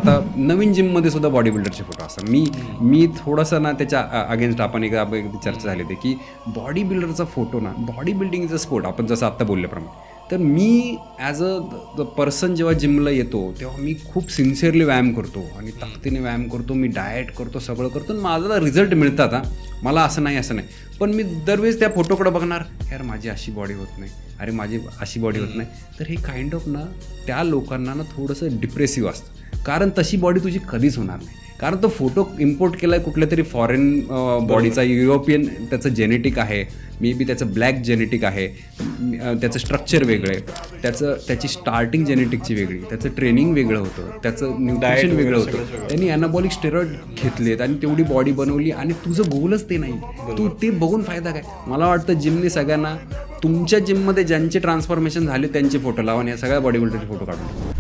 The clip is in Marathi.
आता नवीन जिममध्ये सुद्धा बॉडी बिल्डरचे फोटो असतात. मी थोडंसं ना त्याच्या अगेन्स्ट आपण एकदा चर्चा झाली होती की बॉडी बिल्डरचा फोटो ना, body building is a sport, आपण जसं आत्ता बोलल्याप्रमाणे. तर मी ॲज अ पर्सन जेव्हा जिमला येतो तेव्हा मी खूप सिन्सिअरली व्यायाम करतो आणि ताकदीने व्यायाम करतो, मी डाएट करतो, सगळं करतो आणि माझा रिझल्ट मिळतात. मला असं नाही. पण मी दरवेळेस त्या फोटोकडे बघणार, यार माझी अशी बॉडी होत नाही, अरे माझी अशी बॉडी होत नाही. तर हे काइंड ऑफ ना त्या लोकांना ना थोडंसं डिप्रेसिव्ह असतं, कारण तशी बॉडी तुझी कधीच होणार नाही. कारण तो फोटो इम्पोर्ट केला आहे कुठल्या तरी फॉरेन बॉडीचा, युरोपियन त्याचं जेनेटिक आहे, मे बी त्याचं ब्लॅक जेनेटिक आहे, त्याचं स्ट्रक्चर वेगळं आहे, त्याची स्टार्टिंग जेनेटिकची वेगळी, त्याचं ट्रेनिंग वेगळं होतं, त्याचं न्यूट्रिशन वेगळं होतं. त्यांनी ॲनाबॉलिक स्टेरॉइड घेतलेत आणि तेवढी बॉडी बनवली आणि तुझं गोलच ते नाही. तू ते बघून फायदा काय? मला वाटतं जिमने सगळ्यांना तुमच्या जिममध्ये ज्यांचे ट्रान्सफॉर्मेशन झाले त्यांचे फोटो लावा आणि या सगळ्या बॉडी बिल्डरचे फोटो काढून.